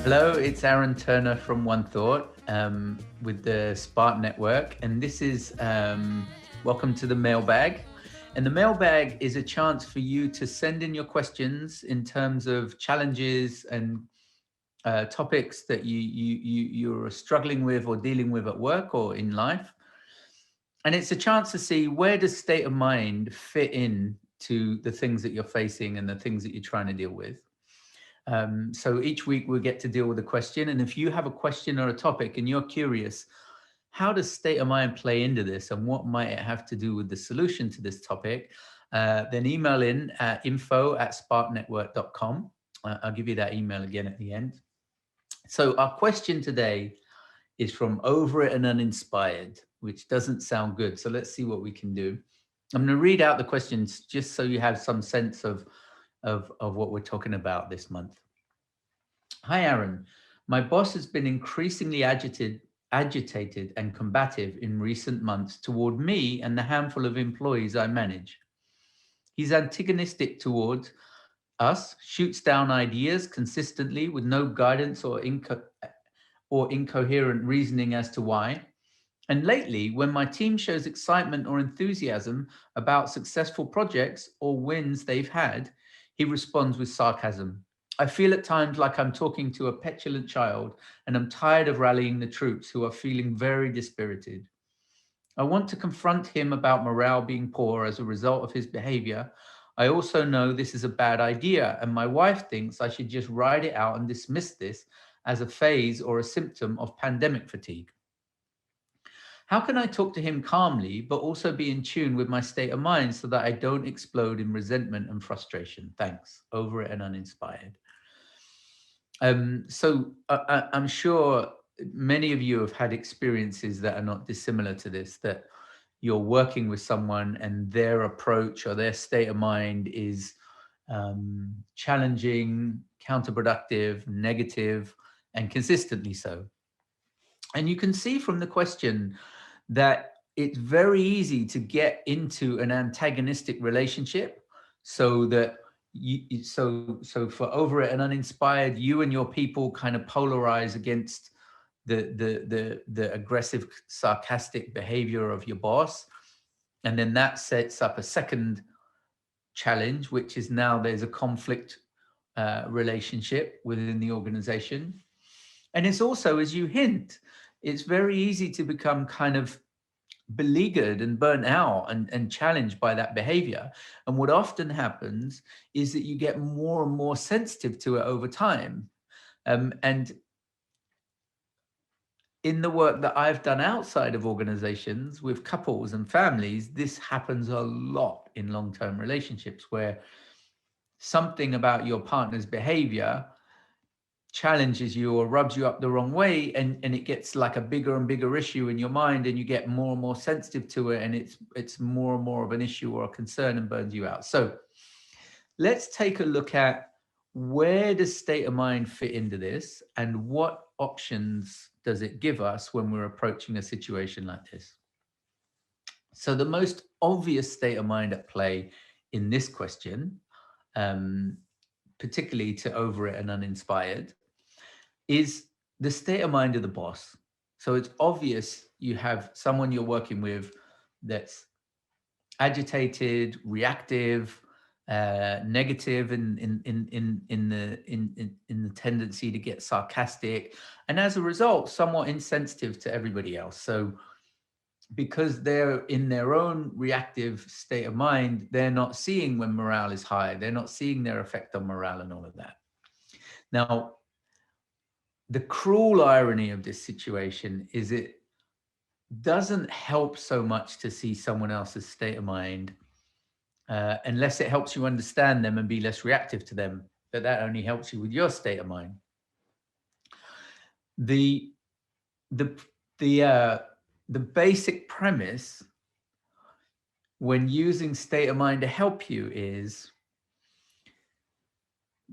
Hello, it's Aaron Turner from One Thought with the Spark Network, and this is welcome to the mailbag. And the mailbag is a chance for you to send in your questions in terms of challenges and topics that you're struggling with or dealing with at work or in life. And it's a chance to see, where does state of mind fit in to the things that you're facing and the things that you're trying to deal with. So each week we'll get to deal with a question. And if you have a question or a topic and you're curious, how does state of mind play into this and what might it have to do with the solution to this topic, then email in at info@sparknetwork.com. I'll give you that email again at the end. So our question today is from Over It and Uninspired, which doesn't sound good. So let's see what we can do. I'm going to read out the questions just so you have some sense of what we're talking about this month. Hi, Aaron. My boss has been increasingly agitated and combative in recent months toward me and the handful of employees I manage. He's antagonistic towards us, shoots down ideas consistently with no guidance or incoherent reasoning as to why. And lately, when my team shows excitement or enthusiasm about successful projects or wins they've had, he responds with sarcasm. I feel at times like I'm talking to a petulant child, and I'm tired of rallying the troops who are feeling very dispirited. I want to confront him about morale being poor as a result of his behavior. I also know this is a bad idea, and my wife thinks I should just ride it out and dismiss this as a phase or a symptom of pandemic fatigue. How can I talk to him calmly, but also be in tune with my state of mind so that I don't explode in resentment and frustration? Thanks. Over It and Uninspired. So I'm sure many of you have had experiences that are not dissimilar to this, that you're working with someone and their approach or their state of mind is challenging, counterproductive, negative, and consistently so. And you can see from the question that it's very easy to get into an antagonistic relationship, so that so for Over It and Uninspired, you and your people kind of polarize against the aggressive, sarcastic behavior of your boss. And then that sets up a second challenge, which is now there's a conflict relationship within the organization. And it's also, as you hint, it's very easy to become kind of beleaguered and burnt out and challenged by that behavior. And what often happens is that you get more and more sensitive to it over time. And in the work that I've done outside of organizations with couples and families, this happens a lot in long-term relationships, where something about your partner's behavior challenges you or rubs you up the wrong way, and it gets like a bigger and bigger issue in your mind, and you get more and more sensitive to it, and it's more and more of an issue or a concern and burns you out. So let's take a look at, where does state of mind fit into this, and what options does it give us when we're approaching a situation like this? So the most obvious state of mind at play in this question, particularly to Over It and Uninspired, is the state of mind of the boss. So it's obvious you have someone you're working with that's agitated, reactive, negative in the tendency to get sarcastic, and as a result, somewhat insensitive to everybody else. So because they're in their own reactive state of mind, they're not seeing when morale is high. They're not seeing their effect on morale and all of that. Now, the cruel irony of this situation is it doesn't help so much to see someone else's state of mind unless it helps you understand them and be less reactive to them. But that only helps you with your state of mind. The basic premise when using state of mind to help you is,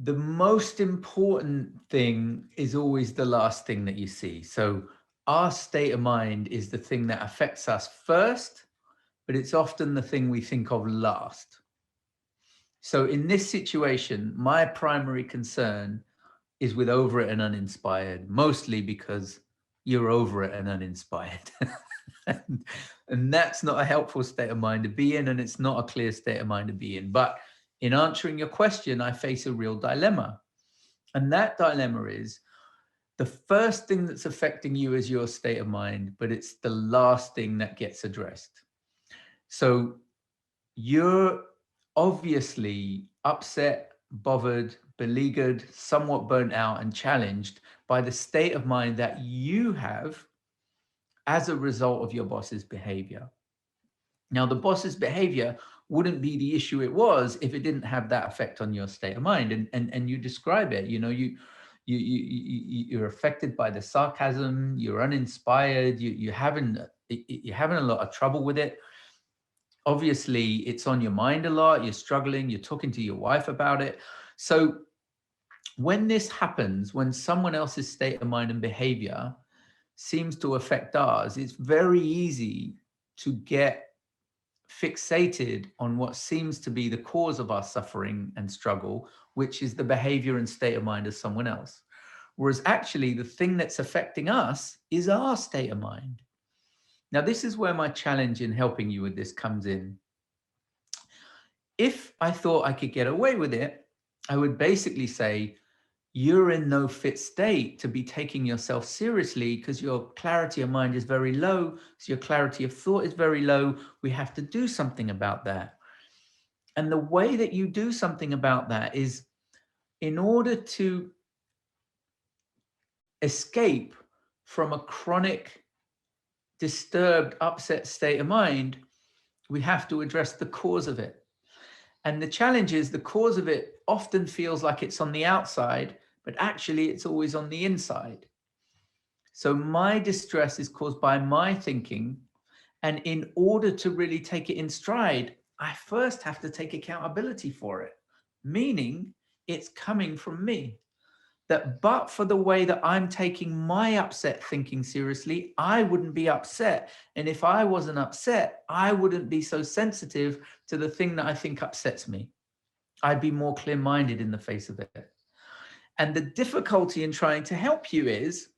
the most important thing is always the last thing that you see. So our state of mind is the thing that affects us first, but it's often the thing we think of last. So in this situation, my primary concern is with over it and uninspired, mostly because you're over it and uninspired. and, and that's not a helpful state of mind to be in, and it's not a clear state of mind to be in. But in answering your question, I face a real dilemma. And that dilemma is the first thing that's affecting you is your state of mind, but it's the last thing that gets addressed. So you're obviously upset, bothered, beleaguered, somewhat burnt out, and challenged by the state of mind that you have as a result of your boss's behavior. Now, the boss's behavior wouldn't be the issue it was if it didn't have that effect on your state of mind. And you describe it, you're affected by the sarcasm, you're uninspired, you're having a lot of trouble with it. Obviously, it's on your mind a lot, you're struggling, you're talking to your wife about it. So when this happens, when someone else's state of mind and behavior seems to affect ours, it's very easy to get fixated on what seems to be the cause of our suffering and struggle, which is the behavior and state of mind of someone else. Whereas actually the thing that's affecting us is our state of mind. Now, this is where my challenge in helping you with this comes in. If I thought I could get away with it, I would basically say, you're in no fit state to be taking yourself seriously because your clarity of mind is very low. So your clarity of thought is very low. We have to do something about that. And the way that you do something about that is, in order to escape from a chronic, disturbed, upset state of mind, we have to address the cause of it. And the challenge is the cause of it often feels like it's on the outside, but actually it's always on the inside. So my distress is caused by my thinking. And in order to really take it in stride, I first have to take accountability for it, meaning it's coming from me. That but for the way that I'm taking my upset thinking seriously, I wouldn't be upset. And if I wasn't upset, I wouldn't be so sensitive to the thing that I think upsets me. I'd be more clear-minded in the face of it. And the difficulty in trying to help you is,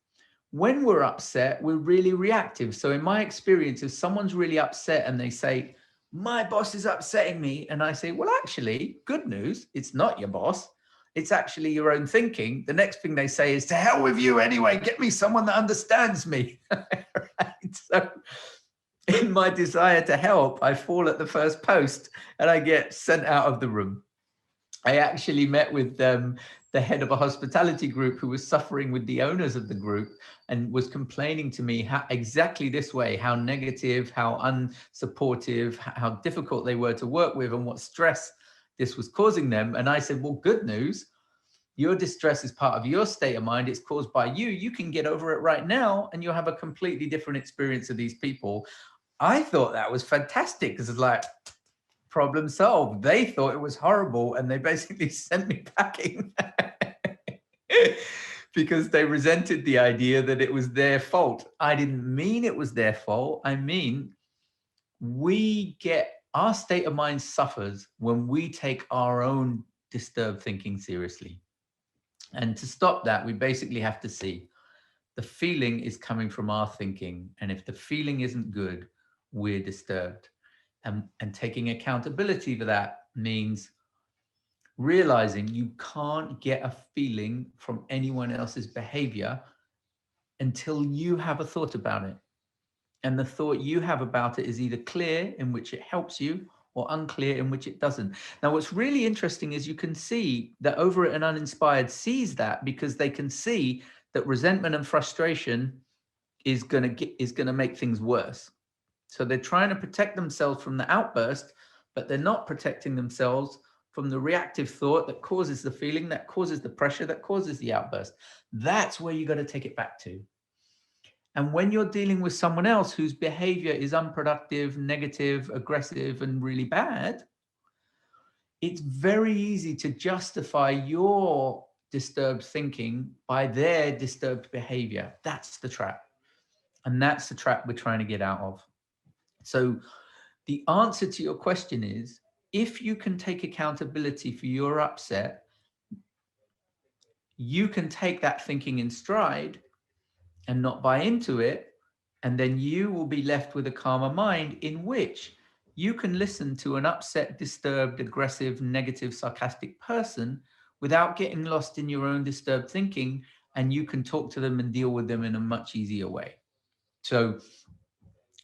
when we're upset, we're really reactive. So in my experience, if someone's really upset and they say, my boss is upsetting me, and I say, well, actually, good news, it's not your boss. It's actually your own thinking. The next thing they say is, to hell with you anyway, get me someone that understands me. Right? So in my desire to help, I fall at the first post and I get sent out of the room. I actually met with the head of a hospitality group who was suffering with the owners of the group and was complaining to me how, exactly this way, how negative, how unsupportive, how difficult they were to work with and what stress this was causing them. And I said, well, good news. Your distress is part of your state of mind. It's caused by you. You can get over it right now and you'll have a completely different experience of these people. I thought that was fantastic because it's like, problem solved. They thought it was horrible and they basically sent me packing because they resented the idea that it was their fault. I didn't mean it was their fault. I mean, our state of mind suffers when we take our own disturbed thinking seriously. And to stop that, we basically have to see the feeling is coming from our thinking. And if the feeling isn't good, we're disturbed. And taking accountability for that means realizing you can't get a feeling from anyone else's behavior until you have a thought about it. And the thought you have about it is either clear, in which it helps you, or unclear, in which it doesn't. Now, what's really interesting is you can see that over it and uninspired sees that because they can see that resentment and frustration is going to make things worse. So they're trying to protect themselves from the outburst, but they're not protecting themselves from the reactive thought that causes the feeling, that causes the pressure, that causes the outburst. That's where you got to take it back to. And when you're dealing with someone else whose behavior is unproductive, negative, aggressive, and really bad, it's very easy to justify your disturbed thinking by their disturbed behavior. That's the trap. And that's the trap we're trying to get out of. So the answer to your question is, if you can take accountability for your upset, you can take that thinking in stride and not buy into it. And then you will be left with a calmer mind in which you can listen to an upset, disturbed, aggressive, negative, sarcastic person without getting lost in your own disturbed thinking. And you can talk to them and deal with them in a much easier way. So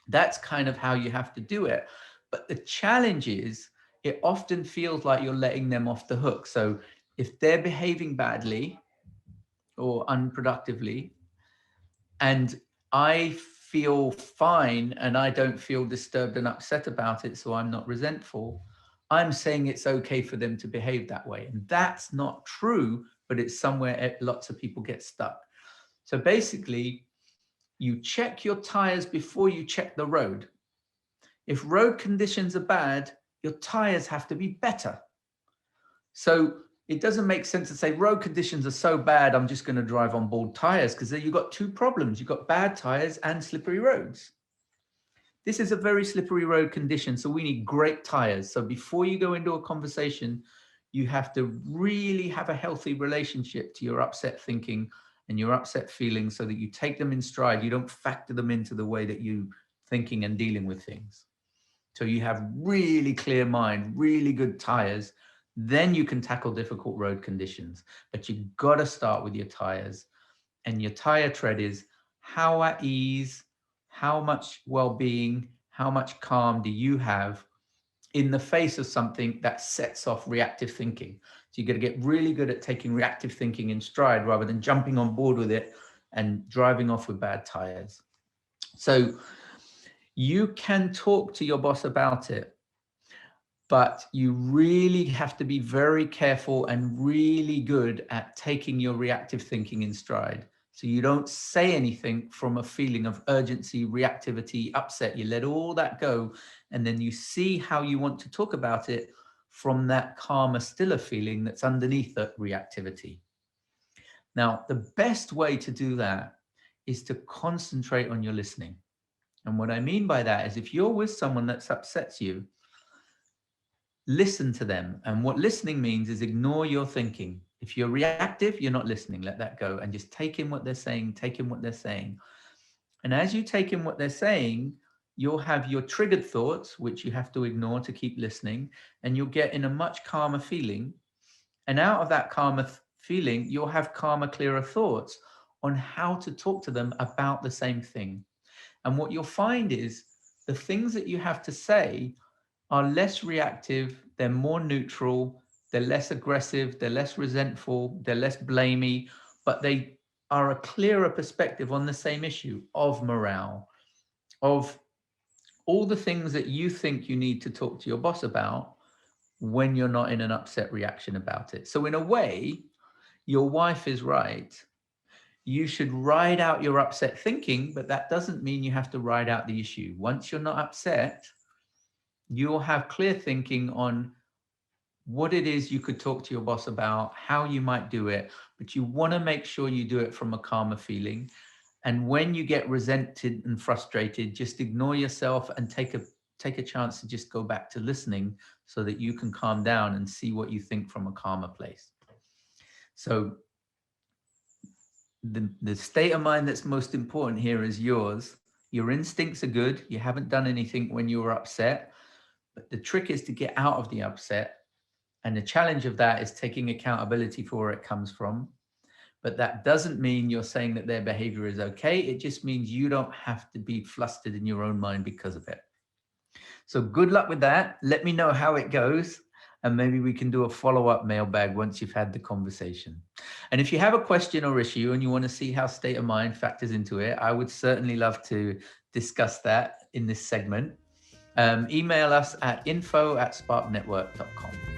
that's kind of how you have to do it. But the challenge is, it often feels like you're letting them off the hook. So if they're behaving badly or unproductively, and I feel fine and I don't feel disturbed and upset about it, so I'm not resentful, I'm saying it's okay for them to behave that way. And that's not true, but it's somewhere lots of people get stuck. So basically, you check your tires before you check the road. If road conditions are bad, your tires have to be better. So it doesn't make sense to say road conditions are so bad, I'm just going to drive on bald tires, because you've got two problems. You've got bad tires and slippery roads. This is a very slippery road condition, so we need great tires. So before you go into a conversation, you have to really have a healthy relationship to your upset thinking and your upset feelings, so that you take them in stride. You don't factor them into the way that you thinking and dealing with things. So you have really clear mind, really good tires, then you can tackle difficult road conditions. But you've got to start with your tires. And your tire tread is, how at ease, how much well-being, how much calm do you have in the face of something that sets off reactive thinking? So you've got to get really good at taking reactive thinking in stride rather than jumping on board with it and driving off with bad tires. So you can talk to your boss about it, but you really have to be very careful and really good at taking your reactive thinking in stride. So you don't say anything from a feeling of urgency, reactivity, upset. You let all that go, and then you see how you want to talk about it from that calmer, stiller feeling that's underneath that reactivity. Now, the best way to do that is to concentrate on your listening. And what I mean by that is, if you're with someone that upsets you, listen to them. And what listening means is ignore your thinking. If you're reactive, you're not listening. Let that go and just take in what they're saying, take in what they're saying. And as you take in what they're saying, you'll have your triggered thoughts, which you have to ignore to keep listening, and you'll get in a much calmer feeling. And out of that calmer feeling, you'll have calmer, clearer thoughts on how to talk to them about the same thing. And what you'll find is the things that you have to say are less reactive, they're more neutral, they're less aggressive, they're less resentful, they're less blamey, but they are a clearer perspective on the same issue of morale, of all the things that you think you need to talk to your boss about when you're not in an upset reaction about it. So in a way, your wife is right. You should ride out your upset thinking, but that doesn't mean you have to ride out the issue. Once you're not upset, you'll have clear thinking on what it is you could talk to your boss about, how you might do it, but you want to make sure you do it from a calmer feeling. And when you get resented and frustrated, just ignore yourself and take a chance to just go back to listening, so that you can calm down and see what you think from a calmer place. So the state of mind that's most important here is yours. Your instincts are good. You haven't done anything when you were upset, but the trick is to get out of the upset. And the challenge of that is taking accountability for where it comes from. But that doesn't mean you're saying that their behavior is okay. It just means you don't have to be flustered in your own mind because of it. So good luck with that. Let me know how it goes. And maybe we can do a follow-up mailbag once you've had the conversation. And if you have a question or issue and you want to see how state of mind factors into it, I would certainly love to discuss that in this segment. Email us at info@sparknetwork.com.